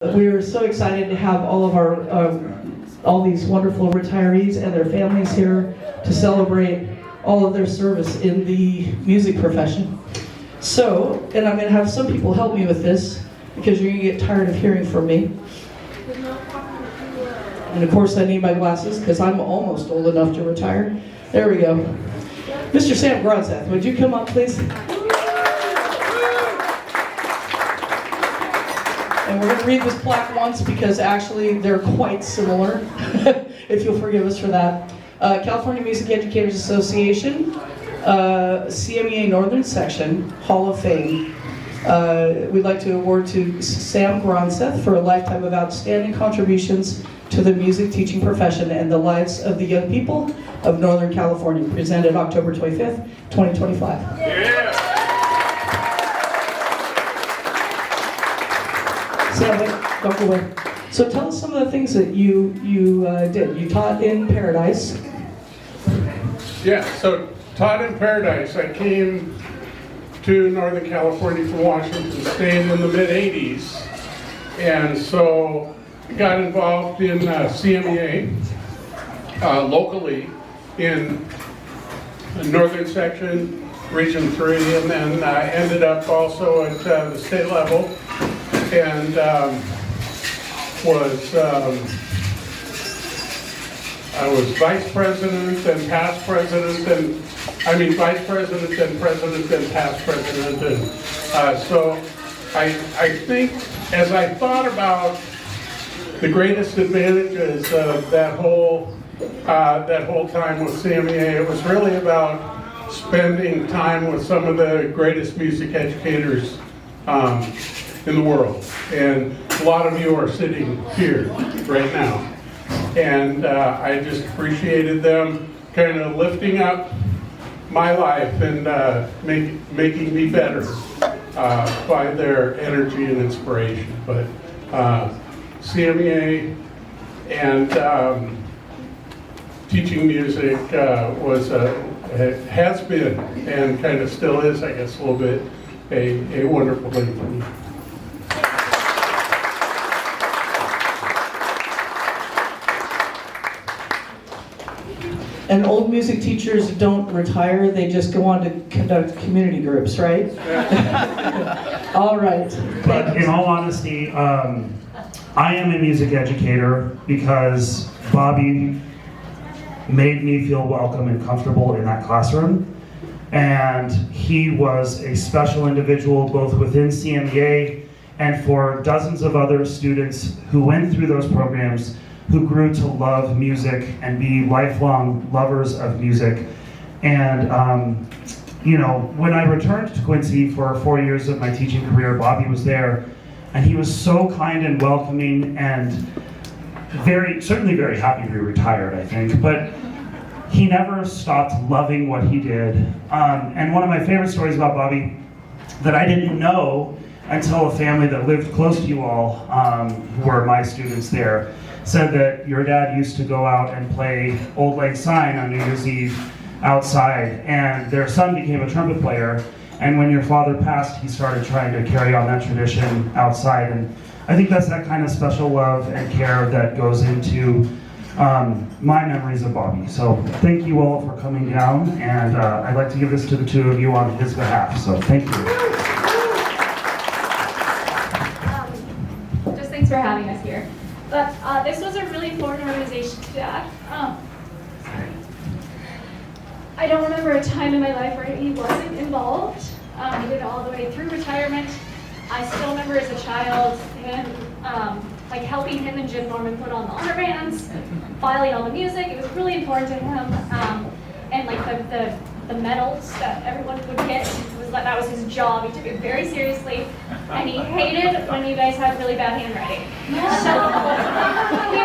We're so excited to have all of our all these wonderful retirees and their families here to celebrate all of their service in the music profession. So, and I'm going to have some people help me with this because you're going to get tired of hearing from me. And of course I need my glasses because I'm almost old enough to retire. There we go. Mr. Sam Gronseth, would you come up please? And we're going to read this plaque once because actually they're quite similar, if you'll forgive us for that. California Music Educators Association, CMEA Northern Section, Hall of Fame. We'd like to award to Sam Gronseth for a lifetime of outstanding contributions to the music teaching profession and the lives of the young people of Northern California, presented October 25th, 2025. Yeah. Sam, don't go away. So tell us some of the things that you did. You taught in Paradise. Yeah, so taught in Paradise. I came to Northern California from Washington State in the mid-'80s. And so got involved in CMEA locally in the Northern Section, Region 3, and then ended up also at the state level. And I was vice president and past president, and vice president and president and past president. And so I think as I thought about the greatest advantages of that whole time with CMEA, it was really about spending time with some of the greatest music educators in the world, and a lot of you are sitting here right now, and I just appreciated them kind of lifting up my life and making me better by their energy and inspiration. But CMEA and teaching music has been and kind of still is, I guess, a little bit a wonderful thing for me. And old music teachers don't retire, they just go on to conduct community groups, right? All right. But in all honesty, I am a music educator because Bobby made me feel welcome and comfortable in that classroom. And he was a special individual both within CMEA and for dozens of other students who went through those programs who grew to love music and be lifelong lovers of music. And when I returned to Quincy for 4 years of my teaching career, Bobby was there, and he was so kind and welcoming and certainly very happy to be retired, I think, but he never stopped loving what he did. And one of my favorite stories about Bobby that I didn't know until a family that lived close to you all, who were my students there, said that your dad used to go out and play Old Lang Syne on New Year's Eve outside, and their son became a trumpet player, and when your father passed, he started trying to carry on that tradition outside. And I think that's that kind of special love and care that goes into my memories of Bobby. So thank you all for coming down, and I'd like to give this to the two of you on his behalf, so thank you. Just thanks for having us here. But this was a really important organization to Dad. I don't remember a time in my life where he wasn't involved. He did it all the way through retirement. I still remember as a child him helping him and Jim Norman put on the honor bands, filing all the music. It was really important to him. And the medals that everyone would get, that was his job. He took it very seriously, and he hated when you guys had really bad handwriting. So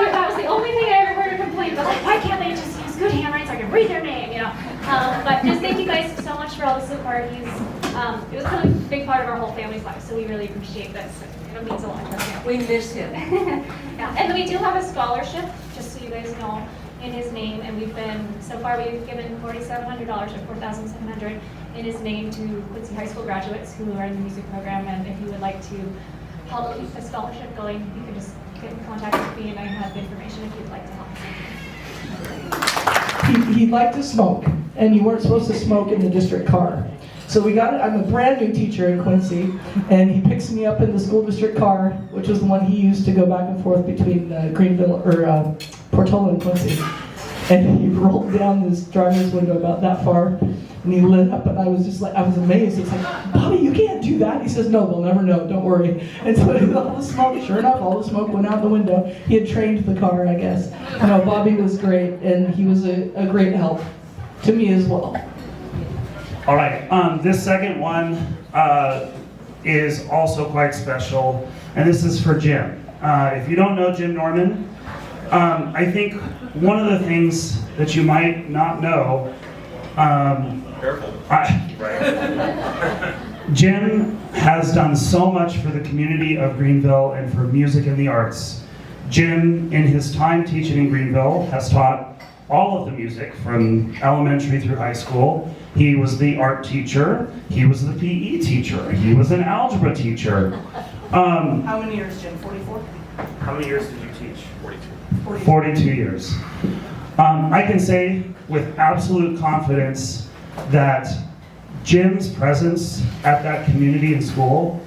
that was the only thing I ever heard a complaint about. Why can't they just use good handwriting so I can read their name? But just thank you guys so much for all the support. It was kind of a big part of our whole family's life, so we really appreciate this. It means a lot to us. We miss him. Yeah, and we do have a scholarship, just so you guys know, in his name, and we've given $4,700 or $4,700 in his name to Quincy High School graduates who are in the music program, and if you would like to help keep the scholarship going, you can just get in contact with me and I have information if you'd like to help. He liked to smoke, and you weren't supposed to smoke in the district car. So I'm a brand new teacher in Quincy, and he picks me up in the school district car, which was the one he used to go back and forth between Greenville, or Portola and Quincy. And he rolled down this driver's window about that far, and he lit up, and I was amazed. It's like, Bobby, you can't do that. He says, no, they'll never know, don't worry. And so all the smoke, sure enough, all the smoke went out the window. He had trained the car, I guess. No, Bobby was great, and he was a great help to me as well. All right, this second one is also quite special, and this is for Jim. If you don't know Jim Norman, I think one of the things that you might not know, Jim has done so much for the community of Greenville and for music and the arts. Jim, in his time teaching in Greenville, has taught all of the music from elementary through high school. He was the art teacher, he was the PE teacher, he was an algebra teacher. How many years, Jim? 44? How many years did you teach? 42. 42 years. I can say with absolute confidence that Jim's presence at that community and school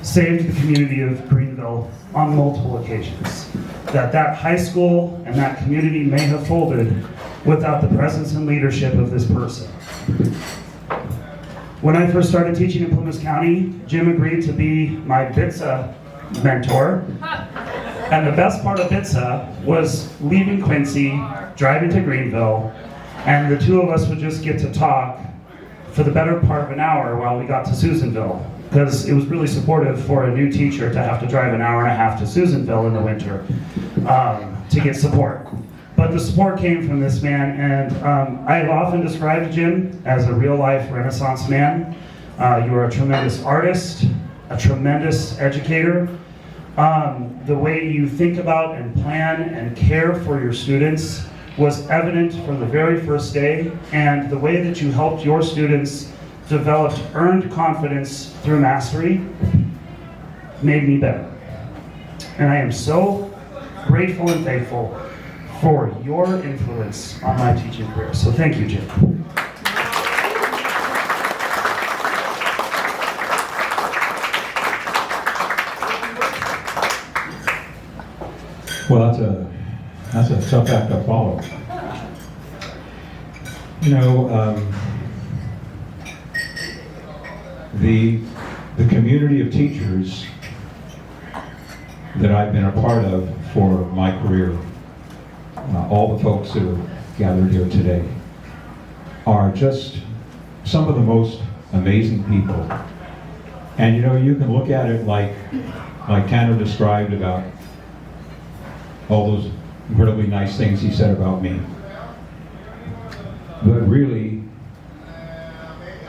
saved the community of Greenville on multiple occasions. That high school and that community may have folded without the presence and leadership of this person. When I first started teaching in Plymouth County, Jim agreed to be my BITSA mentor. And the best part of BITSA was leaving Quincy, driving to Greenville, and the two of us would just get to talk for the better part of an hour while we got to Susanville, because it was really supportive for a new teacher to have to drive an hour and a half to Susanville in the winter to get support. But the support came from this man, and I have often described Jim as a real-life Renaissance man. You are a tremendous artist, a tremendous educator. The way you think about and plan and care for your students was evident from the very first day, and the way that you helped your students develop earned confidence through mastery made me better. And I am so grateful and thankful for your influence on my teaching career. So thank you, Jim. Well, that's a tough act to follow. You know, the community of teachers that I've been a part of for my career, all the folks that are gathered here today, are just some of the most amazing people. And you know, you can look at it like Tanner described about all those incredibly nice things he said about me. But really,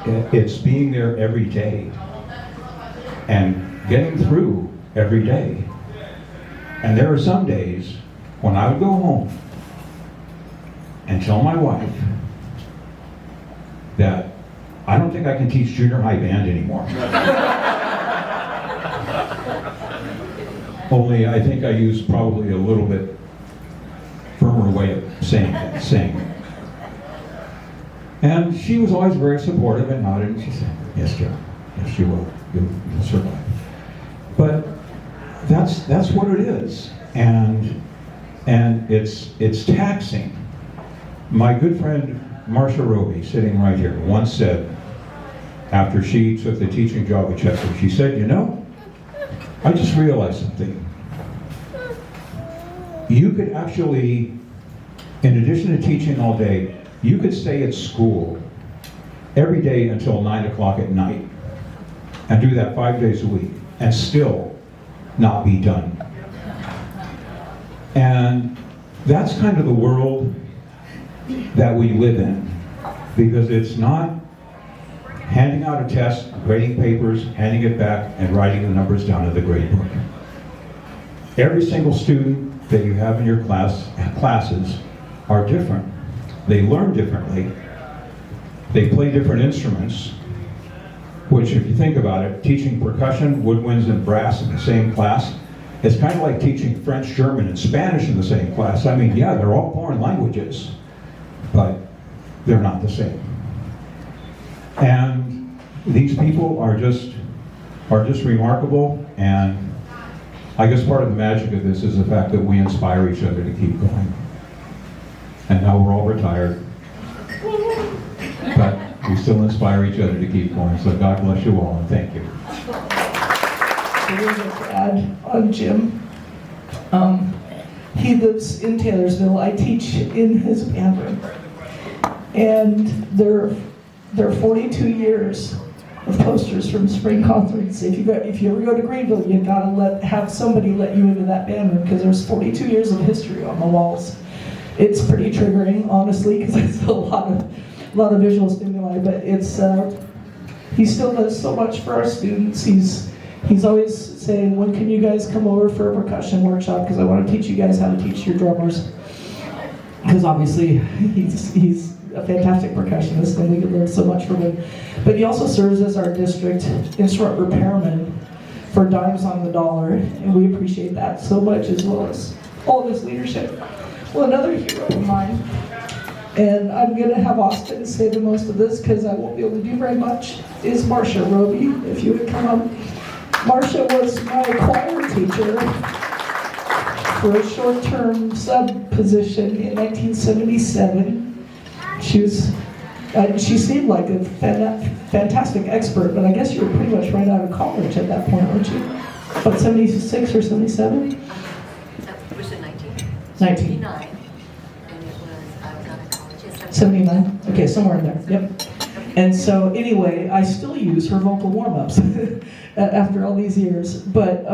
it's being there every day and getting through every day. And there are some days when I would go home and tell my wife that I don't think I can teach junior high band anymore. Only I think I use probably a little bit firmer way of saying it. And she was always very supportive and nodded, and she said, yes, Joe, yes, you will. You'll survive. But that's what it is. And it's taxing. My good friend Marsha Roby, sitting right here, once said, after she took the teaching job at Chester, she said, you know, I just realized something. You could actually, in addition to teaching all day, you could stay at school every day until 9 o'clock at night and do that 5 days a week and still not be done. And that's kind of the world that we live in, because it's not handing out a test, grading papers, handing it back, and writing the numbers down in the grade book. Every single student that you have in your classes are different. They learn differently. They play different instruments. which if you think about it, teaching percussion, woodwinds, and brass in the same class, it's kind of like teaching French, German, and Spanish in the same class. I mean, yeah, they're all foreign languages, but they're not the same. And these people are just remarkable, and I guess part of the magic of this is the fact that we inspire each other to keep going. And now we're all retired, but we still inspire each other to keep going. So God bless you all, and thank you. So we're going to add on Jim. He lives in Taylorsville. I teach in his band room. And there are 42 years of posters from spring concerts. If you ever go to Greenville, you gotta have somebody let you into that band room, because there's 42 years of history on the walls. It's pretty triggering, honestly, because it's a lot of visual stimuli. But it's he still does so much for our students. He's always saying, when can you guys come over for a percussion workshop? Because I want to teach you guys how to teach your drummers. Because obviously he's a fantastic percussionist, and we can learn so much from him. But he also serves as our district instrument repairman for dimes on the dollar, and we appreciate that so much, as well as all of his leadership. Well, another hero of mine, and I'm going to have Austin say the most of this because I won't be able to do very much, is Marsha Roby. If you would come up. Marsha was my choir teacher for a short-term sub position in 1977. She seemed like a fantastic expert, but I guess you were pretty much right out of college at that point, weren't you? About 76 or 77? It was in 19. 19. 79. And it was, I was out of college. Yes, 79? Okay, somewhere in there, yep. And so anyway, I still use her vocal warm-ups after all these years. But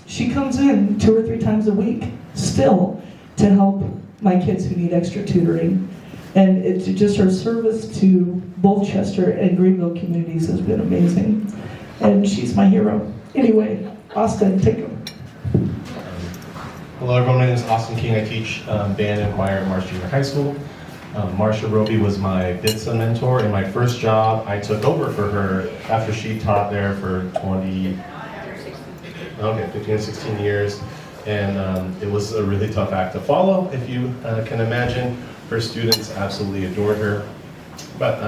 she comes in 2 or 3 times a week still to help my kids who need extra tutoring. And it's just her service to both Chester and Greenville communities has been amazing. And she's my hero. Anyway, Austin, take them. Hello everyone, my name is Austin King. I teach band and choir at Marsh Junior High School. Marsha Roby was my BITSA mentor. In my first job, I took over for her after she taught there for 15 or 16 years. And it was a really tough act to follow, if you can imagine. Her students absolutely adored her. But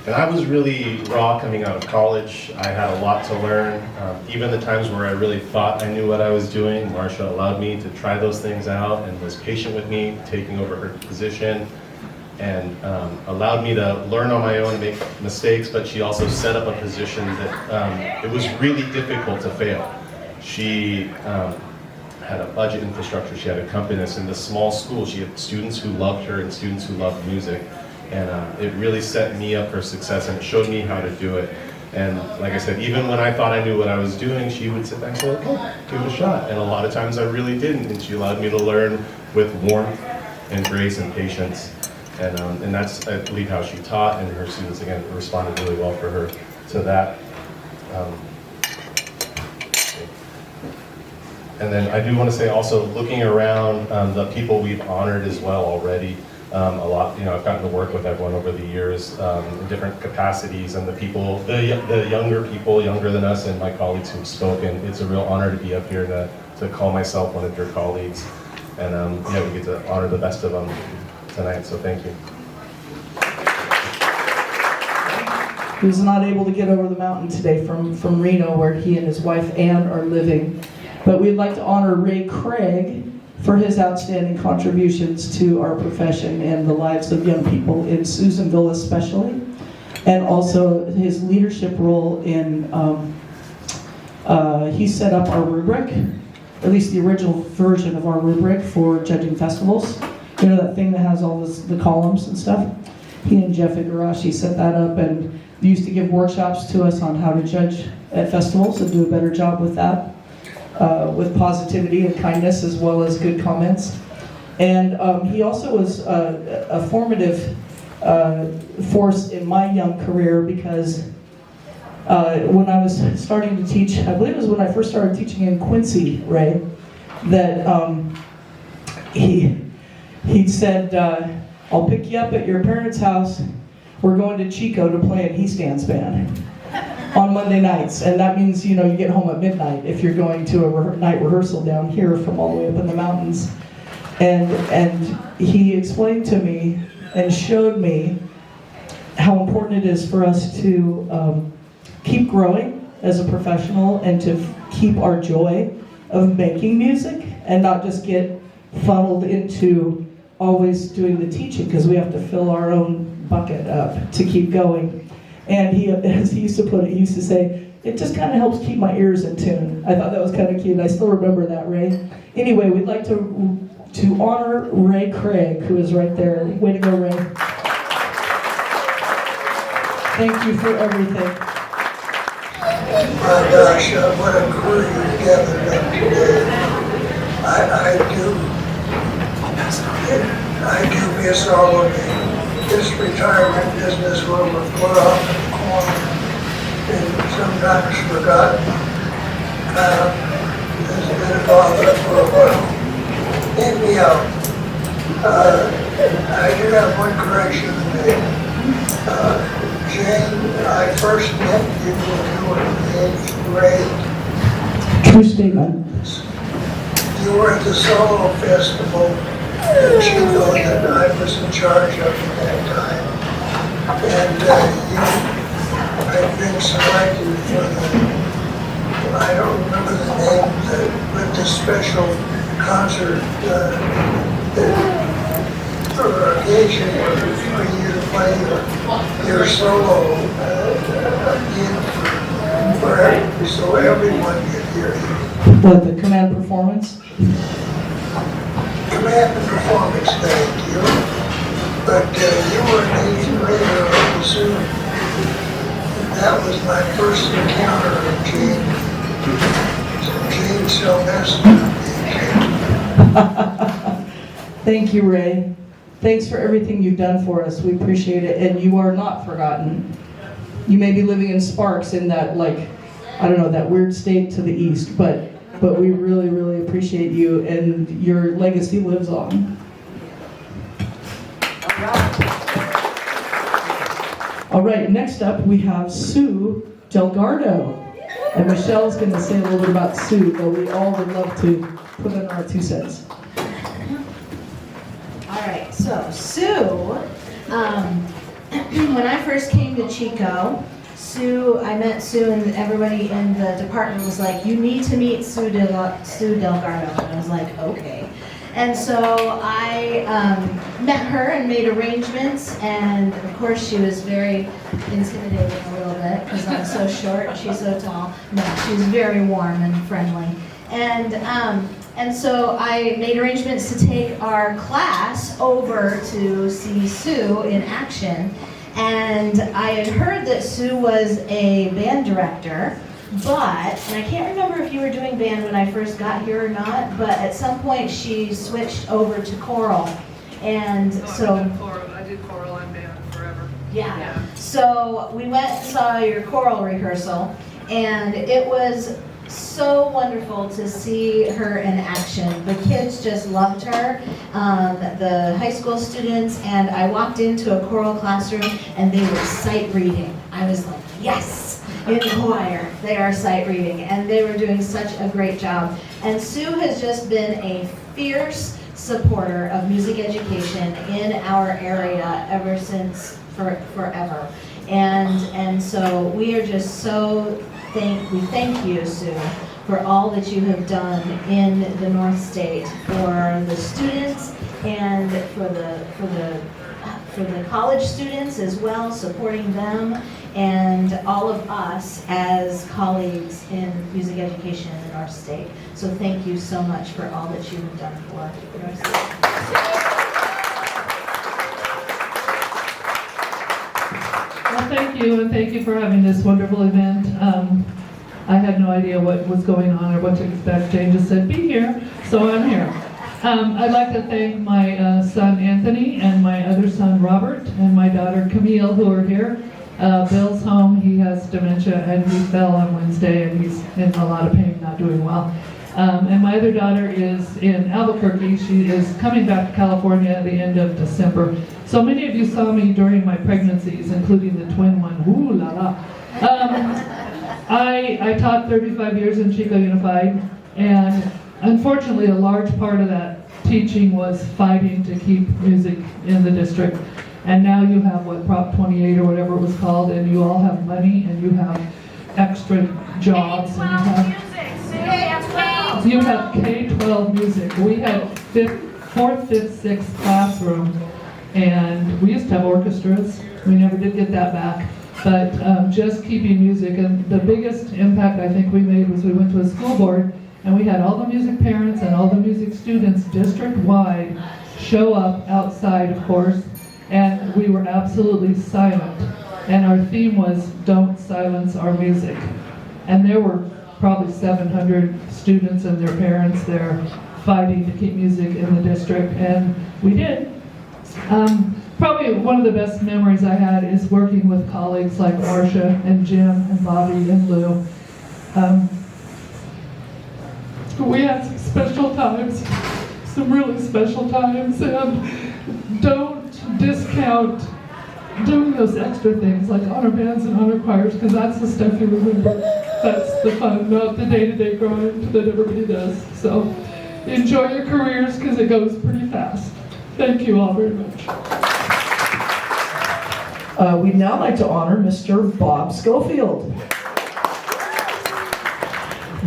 and I was really raw coming out of college. I had a lot to learn. Even the times where I really thought I knew what I was doing, Marsha allowed me to try those things out and was patient with me, taking over her position, and allowed me to learn on my own and make mistakes, but she also set up a position that it was really difficult to fail. She had a budget infrastructure, she had accompanists in this small school. She had students who loved her and students who loved music. And it really set me up for success, and it showed me how to do it. And like I said, even when I thought I knew what I was doing, she would sit back and say, okay, give it a shot. And a lot of times I really didn't, and she allowed me to learn with warmth and grace and patience. And that's, I believe, how she taught, and her students, again, responded really well for her to that. And then I do want to say also, looking around the people we've honored as well already, a lot, I've gotten to work with everyone over the years in different capacities, and the people, the younger people, younger than us, and my colleagues who've spoken. It's a real honor to be up here to call myself one of your colleagues, and yeah, we get to honor the best of them tonight. So thank you. He was not able to get over the mountain today from Reno, where he and his wife Ann are living, but we'd like to honor Ray Craig for his outstanding contributions to our profession and the lives of young people in Susanville especially, and also his leadership role in, he set up our rubric, at least the original version of our rubric for judging festivals. You know, that thing that has all the columns and stuff? He and Jeff Igarashi set that up, and used to give workshops to us on how to judge at festivals and do a better job with that. With positivity and kindness, as well as good comments. And he also was a formative force in my young career, because when I was starting to teach, I believe it was when I first started teaching in Quincy, Ray, that he said, I'll pick you up at your parents' house we're going to Chico to play in He Stands Band on Monday nights. And that means, you get home at midnight if you're going to a night rehearsal down here from all the way up in the mountains. And he explained to me and showed me how important it is for us to keep growing as a professional and to keep our joy of making music and not just get funneled into always doing the teaching, because we have to fill our own bucket up to keep going. And he, as he used to put it, he used to say, it just kind of helps keep my ears in tune. I thought that was kind of cute. I still remember that, Ray. Anyway, we'd like to honor Ray Craig, who is right there. Way to go, Ray. Thank you for everything. My gosh, what a crew you gathered up today. I do miss all of you. This retirement business will have put off in the corner and sometimes forgotten. Has been a bother for a while. Anyhow, I do have one correction to make. Jane, I first met you when you were in the 8th grade. True statement. You were at the Solo Festival in Chico that I was in charge of at that time. And I've been selected for I don't remember the name, but the special concert or occasion for you to play your solo again so everyone could hear you. What, the command performance? Command and performance, thank you. But you were an 8th grader, I assume. That was my first encounter with Gene Sylvester. Thank you, Ray. Thanks for everything you've done for us. We appreciate it, and you are not forgotten. You may be living in Sparks in that, that weird state to the east, but we really, really appreciate you, and your legacy lives on. All right, next up we have Sue Delgardo. And Michelle's going to say a little bit about Sue, though we all would love to put in our 2 cents. All right, so Sue, when I first came to Chico, I met Sue, and everybody in the department was like, you need to meet Sue Delgardo. And I was like, okay. And so I met her and made arrangements, and of course she was very intimidating a little bit because I'm so short and she's so tall. No, she was very warm and friendly. And so I made arrangements to take our class over to see Sue in action. And I had heard that Sue was a band director, and I can't remember if you were doing band when I first got here or not, but at some point she switched over to choral. And I did choral and band forever. Yeah. So we went and saw your choral rehearsal, and it was so wonderful to see her in action. The kids just loved her, the high school students, and I walked into a choral classroom and they were sight reading. I was like, yes, in the choir, they are sight reading, and they were doing such a great job. And Sue has just been a fierce supporter of music education in our area ever since forever. And so we are just so we thank you, Sue, for all that you have done in the North State for the students and for the college students as well, supporting them, and all of us as colleagues in music education in the North State. So thank you so much for all that you have done for the North State. Well, thank you, and thank you for having this wonderful event. I had no idea what was going on or what to expect. Jane just said, be here, so I'm here. I'd like to thank my son Anthony and my other son Robert and my daughter Camille, who are here. Bill's home, he has dementia, and he fell on Wednesday, and he's in a lot of pain, not doing well. And my other daughter is in Albuquerque. She is coming back to California at the end of December. So many of you saw me during my pregnancies, including the twin one. Ooh la la. I taught 35 years in Chico Unified, and unfortunately a large part of that teaching was fighting to keep music in the district. And now you have what, Prop 28 or whatever it was called, and you all have money and you have extra jobs and you have K-12 music. We had 4th, 5th, 6th classroom, and we used to have orchestras. We never did get that back. But just keeping music, and the biggest impact I think we made was we went to a school board and we had all the music parents and all the music students district-wide show up outside, of course, and we were absolutely silent. And our theme was, don't silence our music. And there were probably 700 students and their parents there fighting to keep music in the district, and we did. Probably one of the best memories I had is working with colleagues like Marsha and Jim and Bobby and Lou. We had some special times, some really special times, and don't discount doing those extra things like honor bands and honor choirs, because that's the stuff you remember. That's the fun, not the day-to-day grind that everybody does. So enjoy your careers, because it goes pretty fast. Thank you all very much. We'd now like to honor Mr. Bob Schofield.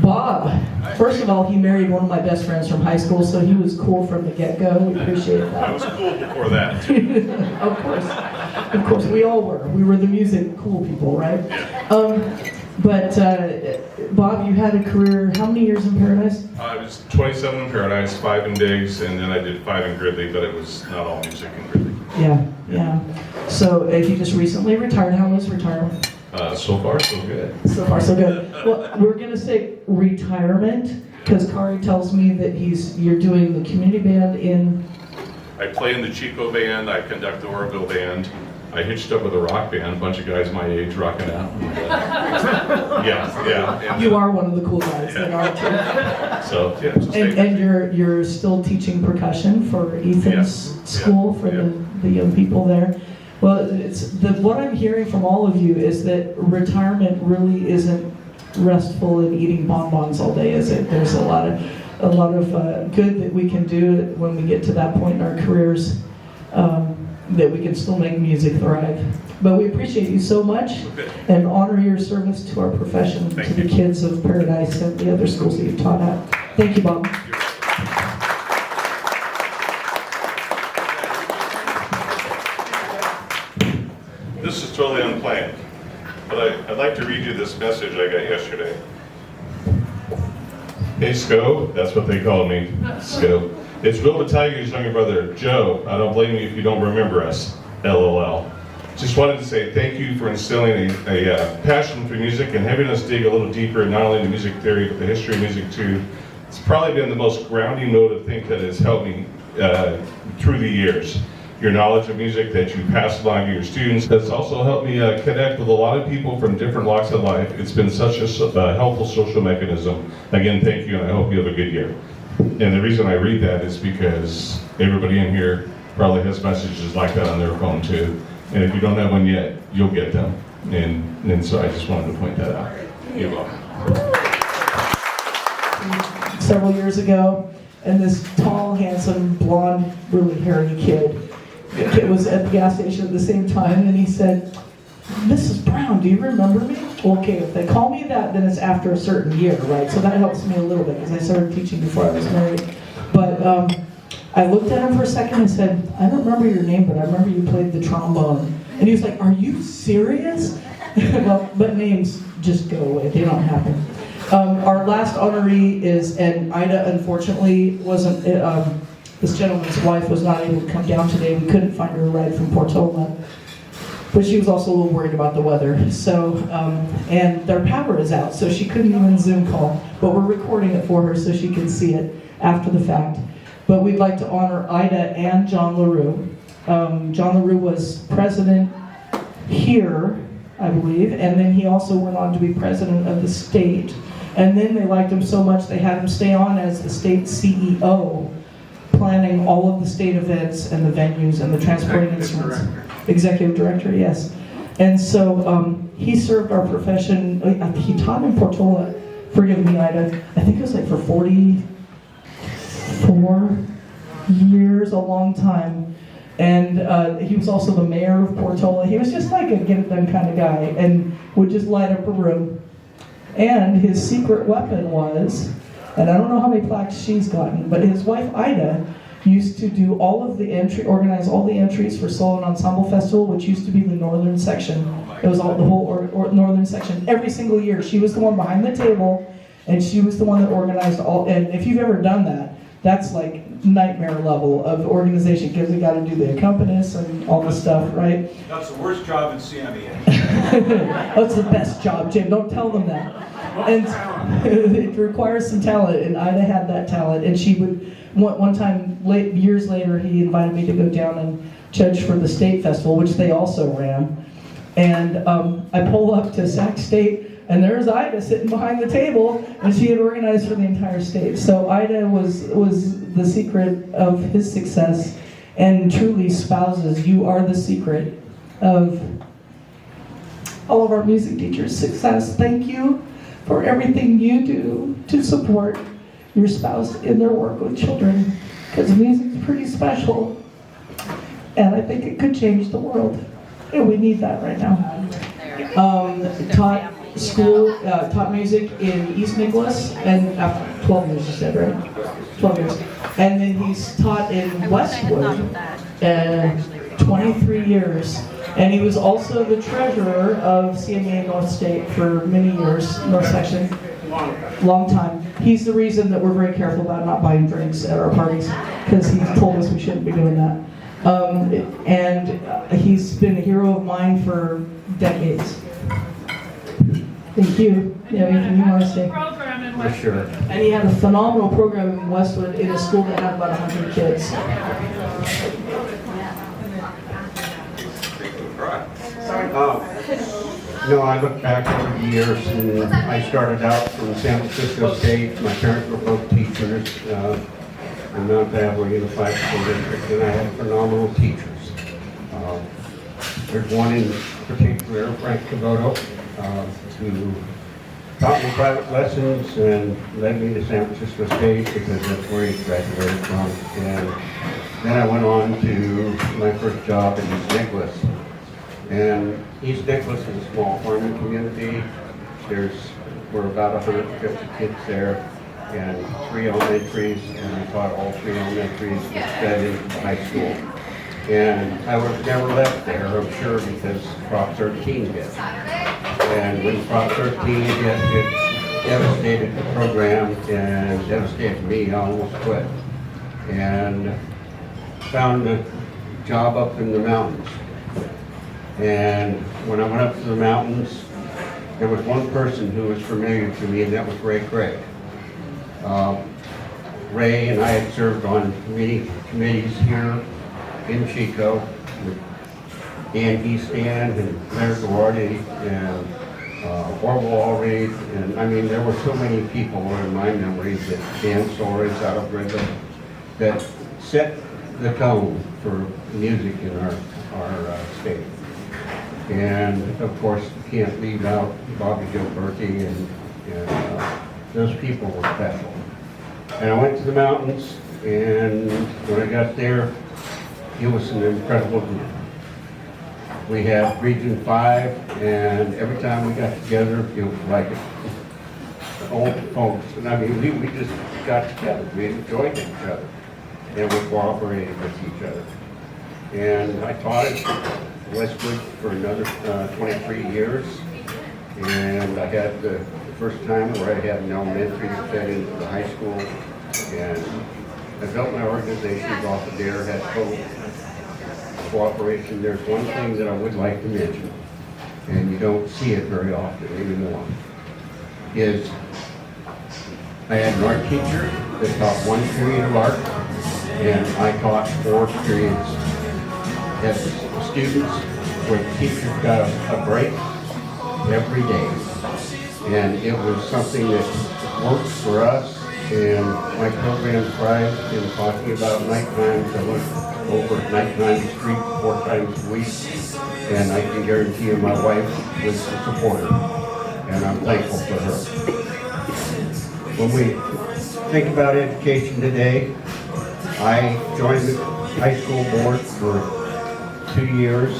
Bob, first of all, he married one of my best friends from high school, so he was cool from the get-go. We appreciate that. I was cool before that. Of course, we all were. We were the music cool people, right? But Bob, you had a career, how many years in Paradise? I was 27 in Paradise, 5 in Diggs, and then I did 5 in Gridley, but it was not all music in Gridley. Yeah. So he just recently retired. How was retirement? So far, so good. So far, so good. Well, we're going to say retirement, because Kari tells me that you're doing the community band in... I play in the Chico band, I conduct the Oroville band, I hitched up with a rock band, a bunch of guys my age rocking out. Yeah. You are one of the cool guys that are too. So, yeah. So and you're still teaching percussion for Ethan's school, for the young people there. Well, what I'm hearing from all of you is that retirement really isn't restful and eating bonbons all day, is it? There's a lot of good that we can do when we get to that point in our careers, that we can still make music thrive. But we appreciate you so much and honor your service to our profession, to the kids of Paradise and the other schools that you've taught at. Thank you, Bob. This is totally unplanned, but I'd like to read you this message I got yesterday. Hey, Sco, that's what they call me, Sco. It's Will Battaglia, younger brother, Joe. I don't blame you if you don't remember us, LOL. Just wanted to say thank you for instilling a passion for music and having us dig a little deeper, not only the music theory, but the history of music too. It's probably been the most grounding note of think that has helped me through the years. Your knowledge of music that you pass along to your students has also helped me connect with a lot of people from different walks of life. It's been such a helpful social mechanism. Again, thank you, and I hope you have a good year. And the reason I read that is because everybody in here probably has messages like that on their phone too. And if you don't have one yet, you'll get them. And so I just wanted to point that out. You're welcome. Several years ago, and this tall, handsome, blonde, really hairy kid was at the gas station at the same time, and he said, "Mrs. Brown, do you remember me?" Okay, if they call me that, then it's after a certain year, right? So that helps me a little bit, because I started teaching before I was married. But I looked at him for a second and said, "I don't remember your name, but I remember you played the trombone." And he was like, "Are you serious?" Well, but names just go away, they don't happen. Our last honoree is, and Ida unfortunately wasn't, this gentleman's wife was not able to come down today. We couldn't find her a ride from Portola. But she was also a little worried about the weather. So, and their power is out, so she couldn't even Zoom call. But we're recording it for her so she can see it after the fact. But we'd like to honor Ida and John Larrieu. John Larrieu was president here, I believe, and then he also went on to be president of the state. And then they liked him so much they had him stay on as the state CEO planning all of the state events and the venues and the transporting instruments. Executive director, yes. And so he served our profession, he taught in Portola, forgive me Ida, I think it was like for 44 years, a long time. And he was also the mayor of Portola. He was just like a get it done kind of guy and would just light up a room. And his secret weapon was, and I don't know how many plaques she's gotten, but his wife Ida used to do all of the organize all the entries for Solo and Ensemble Festival, which used to be the northern section. It was all the whole northern section. Every single year, she was the one behind the table, and she was the one that organized all. And if you've ever done that, that's like nightmare level of organization because we got to do the accompanist and all the stuff, right? That's the worst job in CMEA. That's the best job, Jim. Don't tell them that. And it requires some talent, and Ida had that talent. And she would, one time, years later, he invited me to go down and judge for the state festival, which they also ran. And I pull up to Sac State, and there's Ida sitting behind the table, and she had organized for the entire state. So Ida was the secret of his success, and truly spouses, you are the secret of all of our music teachers' success. Thank you for everything you do to support your spouse in their work with children, because music's pretty special, and I think it could change the world, and we need that right now. Taught music in East Nicholas, and after 12 years you said, right? 12 years. And then he's taught in Westwood 23 years. And he was also the treasurer of CMEA North State for many years, North Section, long time. He's the reason that we're very careful about not buying drinks at our parties, because he told us we shouldn't be doing that. And he's been a hero of mine for decades. Thank you. Yeah, anything you want to say? For sure. And he had a phenomenal program in Westwood in a school that had about 100 kids. No, I look back over the years, and I started out from San Francisco State. My parents were both teachers in Mount Diablo Unified School District, and I had phenomenal teachers. There's one in particular, Frank Cavoto, who taught me private lessons and led me to San Francisco State because that's where he graduated from. And then I went on to my first job in East Nicholas. And East Nicholas is a small farming community. We're about 150 kids there, and 3 elementaries, and I taught all 3 elementaries that fed into the high school. And I would have never left there, I'm sure, because Prop 13 hit. And when Prop 13 hit, it devastated the program and devastated me. I almost quit. And found a job up in the mountains. And when I went up to the mountains, there was one person who was familiar to me, and that was Ray Craig. Ray and I had served on committees here in Chico with Dan Easthand and Claire Gilberti and Orville Allreed, and I mean there were so many people in my memory that Dan Soares out of Redwood that set the tone for music in our state. And of course, you can't leave out Bobby Gilberti, and those people were special. And I went to the mountains, and when I got there, it was an incredible group. We had Region 5, and every time we got together, it was like old folks. And I mean, we just got together, we enjoyed each other, and we cooperated with each other. And I taught at Westwood for another 23 years, and I had the first time where I had an elementary that fed into the high school, and I built my organizations off of there, had cooperation. There's one thing that I would like to mention, and you don't see it very often anymore, is I had an art teacher that taught 1 period of art, and I taught 4 periods. As students, where the teachers got a break every day. And it was something that worked for us, And my program thrives in talking about night times. I look over at nighttime street 4 times a week, and I can guarantee you my wife was a supporter, and I'm thankful for her. When we think about education today, I joined the high school board for 2 years,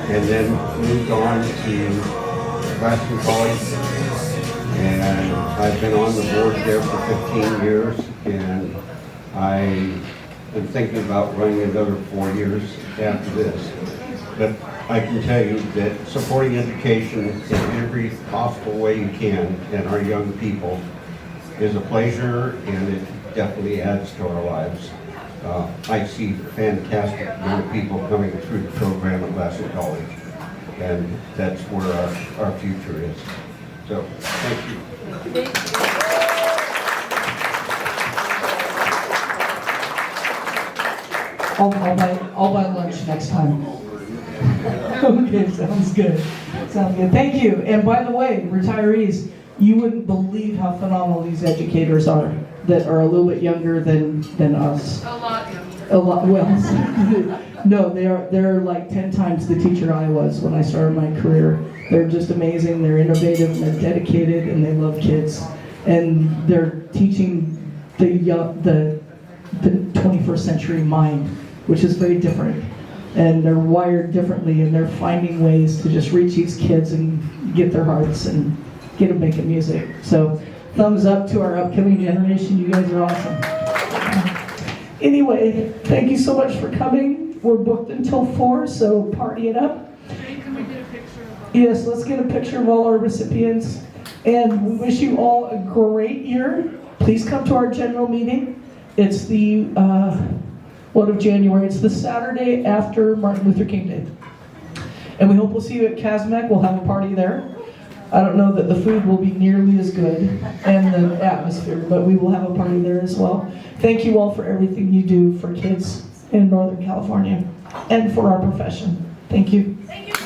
and then moved on to Glasgow College. And I've been on the board there for 15 years, and I am thinking about running another 4 years after this. But I can tell you that supporting education in every possible way you can and our young people is a pleasure, and it definitely adds to our lives. I see fantastic young people coming through the program at Glasgow College, and that's where our future is. So, thank you. I'll buy lunch next time. Okay, sounds good. Sounds good. Thank you. And by the way, retirees, you wouldn't believe how phenomenal these educators are that are a little bit younger than us. A lot younger. A lot, well, no, they're like 10 times the teacher I was when I started my career. They're just amazing, they're innovative, and they're dedicated, and they love kids. And they're teaching the 21st century mind, which is very different. And they're wired differently, and they're finding ways to just reach these kids and get their hearts and get them making music. So thumbs up to our upcoming generation. You guys are awesome. Anyway, thank you so much for coming. We're booked until 4, so party it up. Can we get a picture of Yes, let's get a picture of all our recipients. And we wish you all a great year. Please come to our general meeting. It's the, of January? It's the Saturday after Martin Luther King Day. And we hope we'll see you at Kazmak. We'll have a party there. I don't know that the food will be nearly as good and the atmosphere, but we will have a party there as well. Thank you all for everything you do for kids in Northern California and for our profession. Thank you. Thank you.